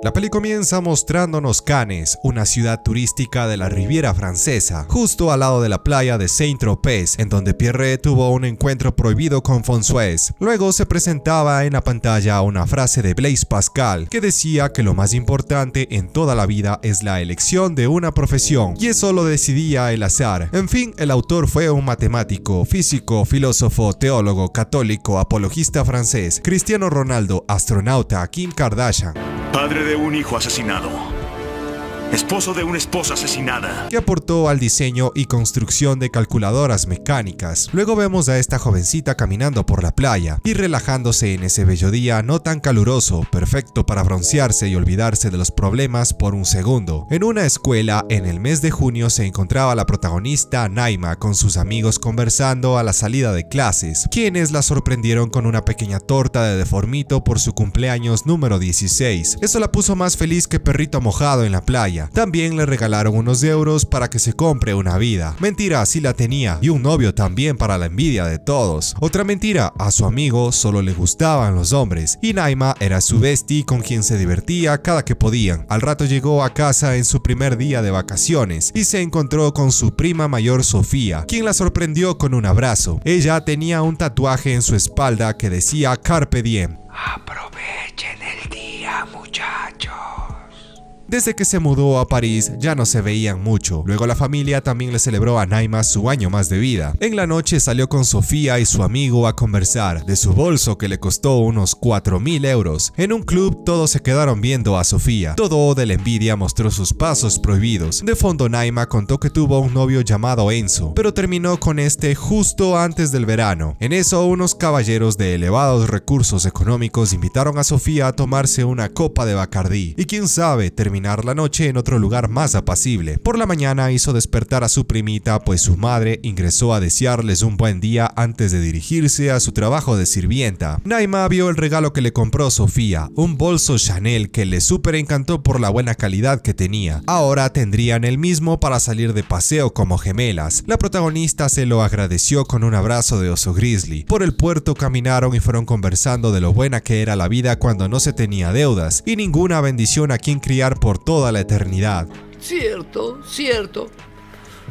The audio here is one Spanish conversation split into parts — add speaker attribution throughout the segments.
Speaker 1: La peli comienza mostrándonos Cannes, una ciudad turística de la Riviera Francesa, justo al lado de la playa de Saint-Tropez, en donde Pierre tuvo un encuentro prohibido con Françoise. Luego se presentaba en la pantalla una frase de Blaise Pascal que decía que lo más importante en toda la vida es la elección de una profesión, y eso lo decidía el azar. En fin, el autor fue un matemático, físico, filósofo, teólogo, católico, apologista francés, Cristiano Ronaldo, astronauta, Kim Kardashian.
Speaker 2: Padre de un hijo asesinado. Esposo de una esposa asesinada.
Speaker 1: Que aportó al diseño y construcción de calculadoras mecánicas. Luego vemos a esta jovencita caminando por la playa y relajándose en ese bello día no tan caluroso, perfecto para broncearse y olvidarse de los problemas por un segundo. En una escuela, en el mes de junio, se encontraba la protagonista Naima con sus amigos conversando a la salida de clases, quienes la sorprendieron con una pequeña torta de deformito por su cumpleaños número 16. Eso la puso más feliz que perrito mojado en la playa. También le regalaron unos euros para que se compre una vida. Mentira, sí la tenía, y un novio también para la envidia de todos. Otra mentira, a su amigo solo le gustaban los hombres, y Naima era su bestie con quien se divertía cada que podían. Al rato llegó a casa en su primer día de vacaciones y se encontró con su prima mayor Sofía, quien la sorprendió con un abrazo. Ella tenía un tatuaje en su espalda que decía Carpe Diem.
Speaker 3: Aprovechen el día, muchachos.
Speaker 1: Desde que se mudó a París ya no se veían mucho. Luego la familia también le celebró a Naima su año más de vida. En la noche salió con Sofía y su amigo a conversar de su bolso que le costó unos 4.000 euros. En un club todos se quedaron viendo a Sofía. Todo de la envidia mostró sus pasos prohibidos. De fondo Naima contó que tuvo un novio llamado Enzo, pero terminó con este justo antes del verano. En eso unos caballeros de elevados recursos económicos invitaron a Sofía a tomarse una copa de Bacardí. Y quién sabe, terminar la noche en otro lugar más apacible. Por la mañana hizo despertar a su primita, pues su madre ingresó a desearles un buen día antes de dirigirse a su trabajo de sirvienta. Naima vio el regalo que le compró Sofía, un bolso Chanel que le súper encantó por la buena calidad que tenía. Ahora tendrían el mismo para salir de paseo como gemelas. La protagonista se lo agradeció con un abrazo de oso grizzly. Por el puerto caminaron y fueron conversando de lo buena que era la vida cuando no se tenía deudas y ninguna bendición a quien criar por toda la eternidad.
Speaker 3: Cierto.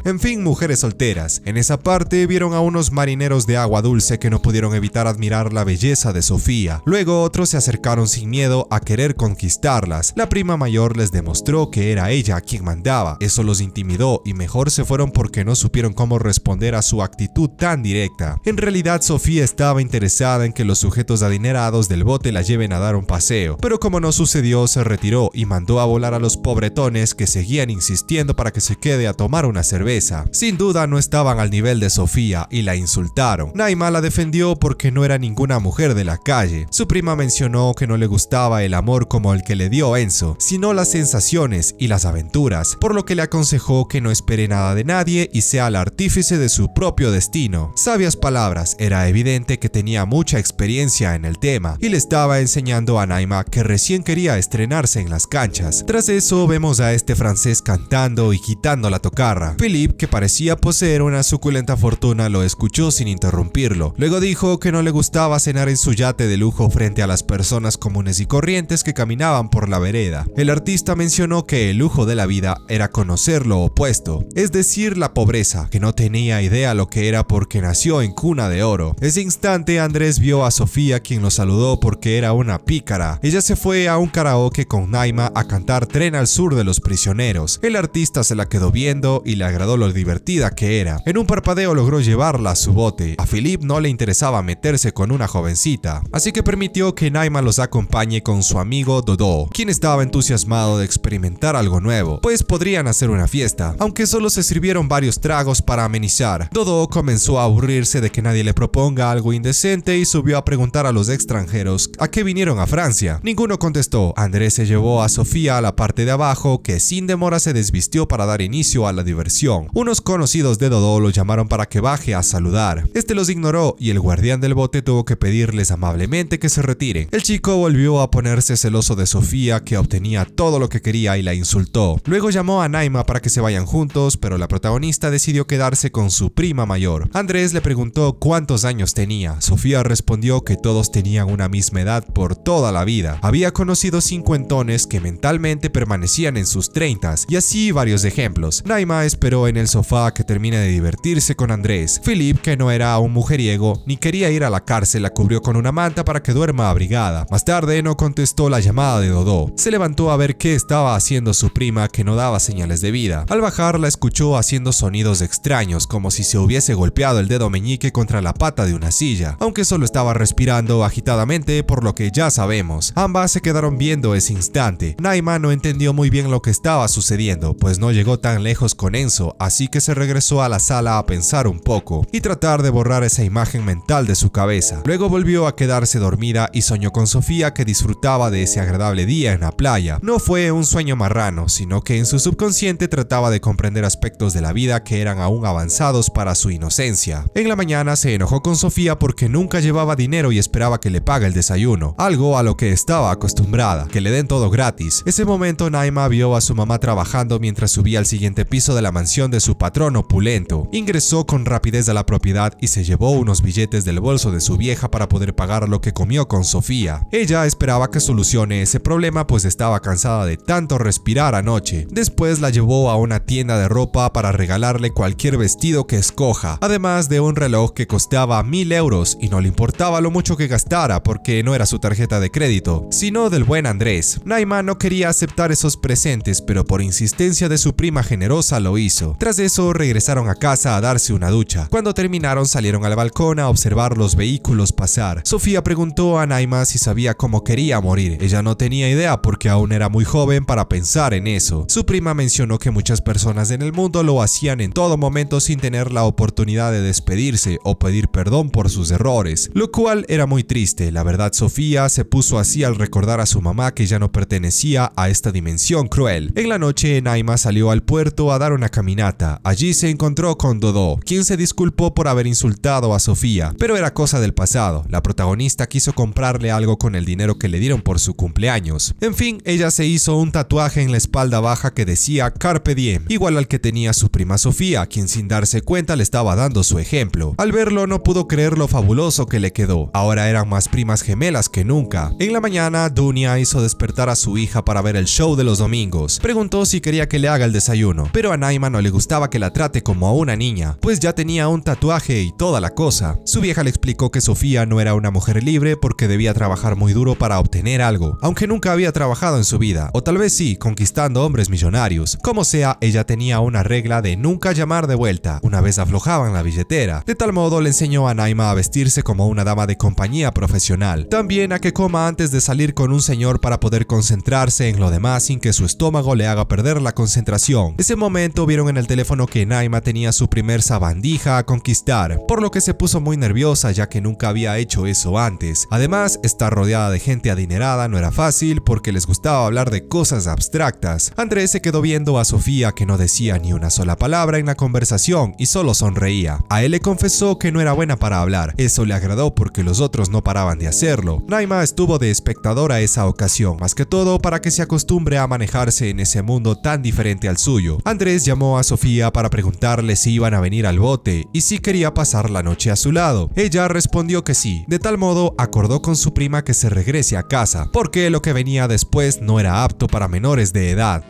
Speaker 1: En fin, mujeres solteras. En esa parte vieron a unos marineros de agua dulce que no pudieron evitar admirar la belleza de Sofía. Luego otros se acercaron sin miedo a querer conquistarlas. La prima mayor les demostró que era ella quien mandaba. Eso los intimidó y mejor se fueron porque no supieron cómo responder a su actitud tan directa. En realidad Sofía estaba interesada en que los sujetos adinerados del bote la lleven a dar un paseo, pero como no sucedió se retiró y mandó a volar a los pobretones que seguían insistiendo para que se quede a tomar una cerveza. Sin duda no estaban al nivel de Sofía y la insultaron. Naima la defendió porque no era ninguna mujer de la calle. Su prima mencionó que no le gustaba el amor como el que le dio Enzo, sino las sensaciones y las aventuras, por lo que le aconsejó que no espere nada de nadie y sea el artífice de su propio destino. Sabias palabras, era evidente que tenía mucha experiencia en el tema y le estaba enseñando a Naima que recién quería estrenarse en las canchas. Tras eso vemos a este francés cantando y quitando la tocarra. Philippe, que parecía poseer una suculenta fortuna, lo escuchó sin interrumpirlo. Luego dijo que no le gustaba cenar en su yate de lujo frente a las personas comunes y corrientes que caminaban por la vereda. El artista mencionó que el lujo de la vida era conocer lo opuesto, es decir, la pobreza, que no tenía idea lo que era porque nació en cuna de oro. Ese instante Andrés vio a Sofía, quien lo saludó porque era una pícara. Ella se fue a un karaoke con Naima a cantar Tren al Sur de los Prisioneros. El artista se la quedó viendo y le agradó lo divertida que era. En un parpadeo logró llevarla a su bote. A Philippe no le interesaba meterse con una jovencita, así que permitió que Naima los acompañe con su amigo Dodo, quien estaba entusiasmado de experimentar algo nuevo, pues podrían hacer una fiesta, aunque solo se sirvieron varios tragos para amenizar. Dodo comenzó a aburrirse de que nadie le proponga algo indecente y subió a preguntar a los extranjeros a qué vinieron a Francia. Ninguno contestó. Andrés se llevó a Sofía a la parte de abajo, que sin demora se desvistió para dar inicio a la diversión. habitación. Unos conocidos de Dodó lo llamaron para que baje a saludar. Este los ignoró y el guardián del bote tuvo que pedirles amablemente que se retiren. El chico volvió a ponerse celoso de Sofía, que obtenía todo lo que quería, y la insultó. Luego llamó a Naima para que se vayan juntos, pero la protagonista decidió quedarse con su prima mayor. Andrés le preguntó cuántos años tenía. Sofía respondió que todos tenían una misma edad por toda la vida. Había conocido cincuentones que mentalmente permanecían en sus 30s, y así varios ejemplos. Naima esperó en el sofá que termine de divertirse con Andrés. Philip, que no era un mujeriego ni quería ir a la cárcel, la cubrió con una manta para que duerma abrigada. Más tarde no contestó la llamada de Dodó. Se levantó a ver qué estaba haciendo su prima, que no daba señales de vida. Al bajar la escuchó haciendo sonidos extraños, como si se hubiese golpeado el dedo meñique contra la pata de una silla, aunque solo estaba respirando agitadamente, por lo que ya sabemos. Ambas se quedaron viendo ese instante. Naima no entendió muy bien lo que estaba sucediendo, pues no llegó tan lejos con Enzo, así que se regresó a la sala a pensar un poco y tratar de borrar esa imagen mental de su cabeza. Luego volvió a quedarse dormida y soñó con Sofía, que disfrutaba de ese agradable día en la playa. No fue un sueño marrano, sino que en su subconsciente trataba de comprender aspectos de la vida que eran aún avanzados para su inocencia. En la mañana se enojó con Sofía porque nunca llevaba dinero y esperaba que le pague el desayuno, algo a lo que estaba acostumbrada, que le den todo gratis. Ese momento Naima vio a su mamá trabajando mientras subía al siguiente piso de la mansión de su patrón opulento. Ingresó con rapidez a la propiedad y se llevó unos billetes del bolso de su vieja para poder pagar lo que comió con Sofía. Ella esperaba que solucione ese problema, pues estaba cansada de tanto respirar anoche. Después la llevó a una tienda de ropa para regalarle cualquier vestido que escoja, además de un reloj que costaba 1000 euros, y no le importaba lo mucho que gastara porque no era su tarjeta de crédito, sino del buen Andrés. Naima no quería aceptar esos presentes, pero por insistencia de su prima generosa lo hizo. Tras eso regresaron a casa a darse una ducha. Cuando terminaron salieron al balcón a observar los vehículos pasar. Sofía preguntó a Naima si sabía cómo quería morir. Ella no tenía idea porque aún era muy joven para pensar en eso. Su prima mencionó que muchas personas en el mundo lo hacían en todo momento sin tener la oportunidad de despedirse o pedir perdón por sus errores, lo cual era muy triste. La verdad, Sofía se puso así al recordar a su mamá, que ya no pertenecía a esta dimensión cruel. En la noche Naima salió al puerto a dar una caminata. Allí se encontró con Dodó, quien se disculpó por haber insultado a Sofía, pero era cosa del pasado. La protagonista quiso comprarle algo con el dinero que le dieron por su cumpleaños. En fin, ella se hizo un tatuaje en la espalda baja que decía Carpe Diem, igual al que tenía su prima Sofía, quien sin darse cuenta le estaba dando su ejemplo. Al verlo no pudo creer lo fabuloso que le quedó. Ahora eran más primas gemelas que nunca. En la mañana, Dunia hizo despertar a su hija para ver el show de los domingos. Preguntó si quería que le haga el desayuno, pero a Naima no le gustaba que la trate como a una niña, pues ya tenía un tatuaje y toda la cosa. Su vieja le explicó que Sofía no era una mujer libre porque debía trabajar muy duro para obtener algo, aunque nunca había trabajado en su vida, o tal vez sí, conquistando hombres millonarios. Como sea, ella tenía una regla de nunca llamar de vuelta una vez aflojaban la billetera. De tal modo le enseñó a Naima a vestirse como una dama de compañía profesional, también a que coma antes de salir con un señor para poder concentrarse en lo demás sin que su estómago le haga perder la concentración. Ese momento vieron en el teléfono que Naima tenía su primer sabandija a conquistar, por lo que se puso muy nerviosa ya que nunca había hecho eso antes. Además, estar rodeada de gente adinerada no era fácil porque les gustaba hablar de cosas abstractas. Andrés se quedó viendo a Sofía, que no decía ni una sola palabra en la conversación y solo sonreía. A él le confesó que no era buena para hablar. Eso le agradó porque los otros no paraban de hacerlo. Naima estuvo de espectadora esa ocasión, más que todo para que se acostumbre a manejarse en ese mundo tan diferente al suyo. Andrés llamó a Sofía para preguntarle si iban a venir al bote y si quería pasar la noche a su lado. Ella respondió que sí. De tal modo acordó con su prima que se regrese a casa, porque lo que venía después no era apto para menores de edad.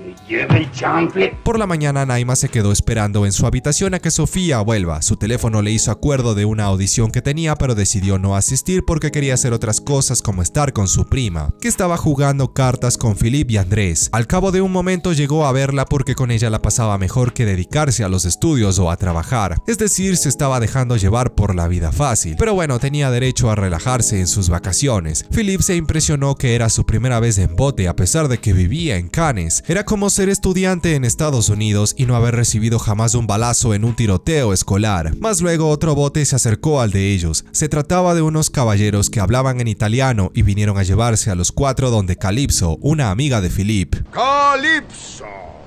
Speaker 1: Por la mañana Naima se quedó esperando en su habitación a que Sofía vuelva. Su teléfono le hizo acuerdo de una audición que tenía, pero decidió no asistir porque quería hacer otras cosas como estar con su prima, que estaba jugando cartas con Philip y Andrés. Al cabo de un momento llegó a verla porque con ella la pasaba mejor que dedicarse a los estudios o a trabajar, es decir, se estaba dejando llevar por la vida fácil, pero bueno, tenía derecho a relajarse en sus vacaciones. Philip se impresionó que era su primera vez en bote a pesar de que vivía en Cannes. Era como ser estudiante en Estados Unidos y no haber recibido jamás un balazo en un tiroteo escolar. Más luego otro bote se acercó al de ellos. Se trataba de unos caballeros que hablaban en italiano y vinieron a llevarse a los cuatro donde Calypso, una amiga de Philip.
Speaker 4: Calypso,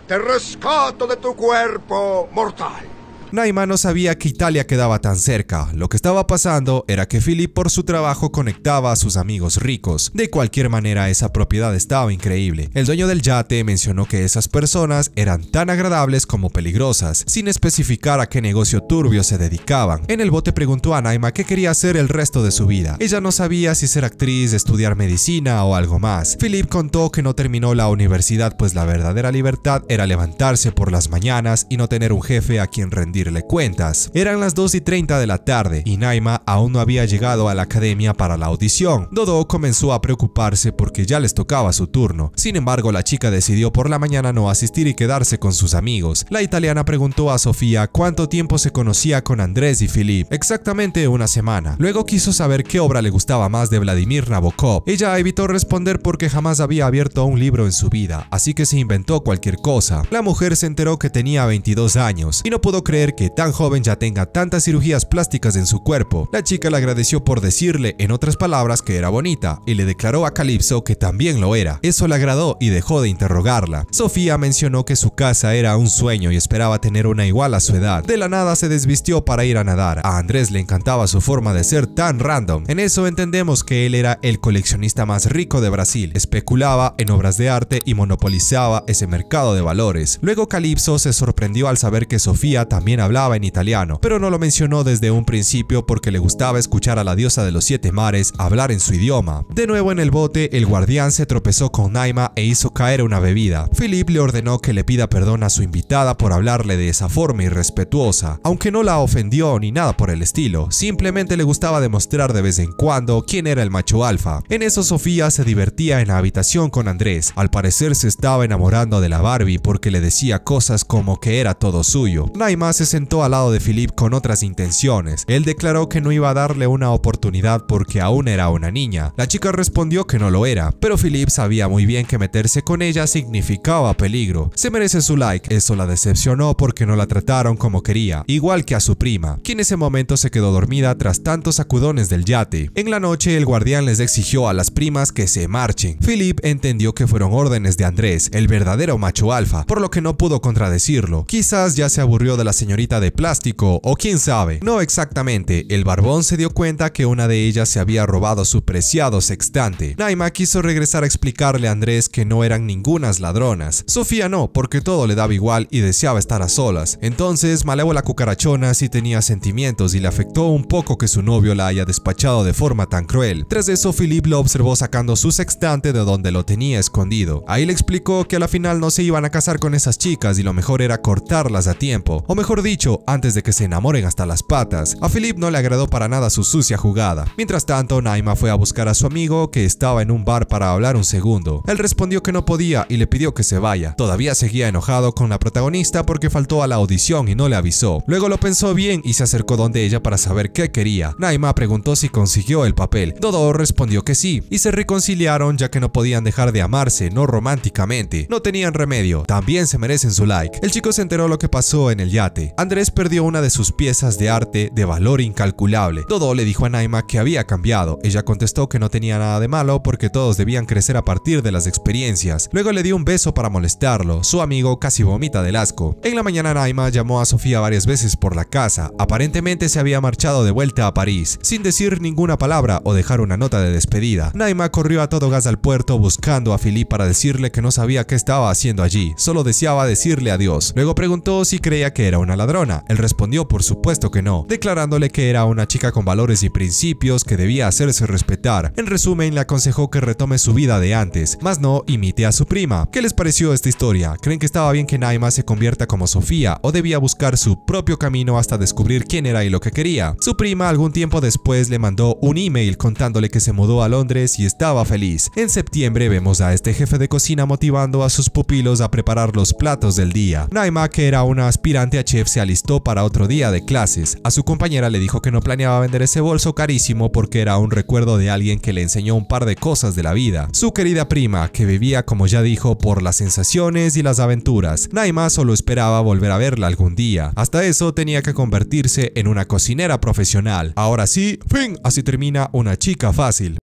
Speaker 4: Te rescato de tu cuerpo mortal.
Speaker 1: Naima no sabía que Italia quedaba tan cerca. Lo que estaba pasando era que Philip por su trabajo conectaba a sus amigos ricos. De cualquier manera, esa propiedad estaba increíble. El dueño del yate mencionó que esas personas eran tan agradables como peligrosas, sin especificar a qué negocio turbio se dedicaban. En el bote preguntó a Naima qué quería hacer el resto de su vida. Ella no sabía si ser actriz, estudiar medicina o algo más. Philip contó que no terminó la universidad, pues la verdadera libertad era levantarse por las mañanas y no tener un jefe a quien rendirle cuentas. Eran las 2:30 de la tarde y Naima aún no había llegado a la academia para la audición. Dodo comenzó a preocuparse porque ya les tocaba su turno. Sin embargo, la chica decidió por la mañana no asistir y quedarse con sus amigos. La italiana preguntó a Sofía cuánto tiempo se conocía con Andrés y Philip. Exactamente una semana. Luego quiso saber qué obra le gustaba más de Vladimir Nabokov. Ella evitó responder porque jamás había abierto un libro en su vida, así que se inventó cualquier cosa. La mujer se enteró que tenía 22 años y no pudo creer que tan joven ya tenga tantas cirugías plásticas en su cuerpo. La chica le agradeció por decirle, en otras palabras, que era bonita y le declaró a Calypso que también lo era. Eso le agradó y dejó de interrogarla. Sofía mencionó que su casa era un sueño y esperaba tener una igual a su edad. De la nada se desvistió para ir a nadar. A Andrés le encantaba su forma de ser tan random. En eso entendemos que él era el coleccionista más rico de Brasil. Especulaba en obras de arte y monopolizaba ese mercado de valores. Luego Calypso se sorprendió al saber que Sofía también hablaba en italiano, pero no lo mencionó desde un principio porque le gustaba escuchar a la diosa de los 7 mares hablar en su idioma. De nuevo en el bote, el guardián se tropezó con Naima e hizo caer una bebida. Philip le ordenó que le pida perdón a su invitada por hablarle de esa forma irrespetuosa, aunque no la ofendió ni nada por el estilo, simplemente le gustaba demostrar de vez en cuando quién era el macho alfa. En eso Sofía se divertía en la habitación con Andrés. Al parecer se estaba enamorando de la Barbie porque le decía cosas como que era todo suyo. Naima se sentó al lado de Philip con otras intenciones. Él declaró que no iba a darle una oportunidad porque aún era una niña. La chica respondió que no lo era, pero Philip sabía muy bien que meterse con ella significaba peligro. Se merece su like. Eso la decepcionó porque no la trataron como quería, igual que a su prima, quien en ese momento se quedó dormida tras tantos sacudones del yate. En la noche, el guardián les exigió a las primas que se marchen. Philip entendió que fueron órdenes de Andrés, el verdadero macho alfa, por lo que no pudo contradecirlo. Quizás ya se aburrió de la señorita de plástico, o quién sabe. No exactamente. El barbón se dio cuenta que una de ellas se había robado su preciado sextante. Naima quiso regresar a explicarle a Andrés que no eran ningunas ladronas. Sofía no, porque todo le daba igual y deseaba estar a solas. Entonces, Malévola cucarachona sí tenía sentimientos y le afectó un poco que su novio la haya despachado de forma tan cruel. Tras eso, Philip lo observó sacando su sextante de donde lo tenía escondido. Ahí le explicó que a la final no se iban a casar con esas chicas y lo mejor era cortarlas a tiempo, o mejor dicho, antes de que se enamoren hasta las patas. A Philip no le agradó para nada su sucia jugada. Mientras tanto, Naima fue a buscar a su amigo que estaba en un bar para hablar un segundo. Él respondió que no podía y le pidió que se vaya. Todavía seguía enojado con la protagonista porque faltó a la audición y no le avisó. Luego lo pensó bien y se acercó donde ella para saber qué quería. Naima preguntó si consiguió el papel. Dodo respondió que sí y se reconciliaron ya que no podían dejar de amarse, no románticamente. No tenían remedio. También se merecen su like. El chico se enteró lo que pasó en el yate. Andrés perdió una de sus piezas de arte de valor incalculable. Dodo le dijo a Naima que había cambiado. Ella contestó que no tenía nada de malo porque todos debían crecer a partir de las experiencias. Luego le dio un beso para molestarlo. Su amigo casi vomita del asco. En la mañana Naima llamó a Sofía varias veces por la casa. Aparentemente se había marchado de vuelta a París, sin decir ninguna palabra o dejar una nota de despedida. Naima corrió a todo gas al puerto buscando a Philip para decirle que no sabía qué estaba haciendo allí, solo deseaba decirle adiós. Luego preguntó si creía que era una ladrona. Él respondió por supuesto que no, declarándole que era una chica con valores y principios que debía hacerse respetar. En resumen, le aconsejó que retome su vida de antes, más no imite a su prima. ¿Qué les pareció esta historia? ¿Creen que estaba bien que Naima se convierta como Sofía o debía buscar su propio camino hasta descubrir quién era y lo que quería? Su prima algún tiempo después le mandó un email contándole que se mudó a Londres y estaba feliz. En septiembre vemos a este jefe de cocina motivando a sus pupilos a preparar los platos del día. Naima, que era una aspirante a chef, se alistó para otro día de clases. A su compañera le dijo que no planeaba vender ese bolso carísimo porque era un recuerdo de alguien que le enseñó un par de cosas de la vida. Su querida prima, que vivía, como ya dijo, por las sensaciones y las aventuras. Naima solo esperaba volver a verla algún día. Hasta eso tenía que convertirse en una cocinera profesional. Ahora sí, fin, así termina Una chica fácil.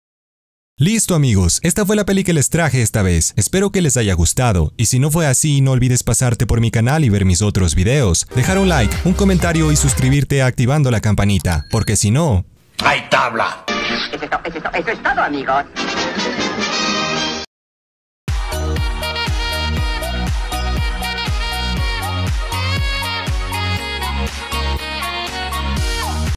Speaker 1: Listo amigos, esta fue la peli que les traje esta vez, espero que les haya gustado, y si no fue así no olvides pasarte por mi canal y ver mis otros videos, dejar un like, un comentario y suscribirte activando la campanita, porque si no...
Speaker 3: ¡Hay tabla!
Speaker 5: Eso es todo, amigos.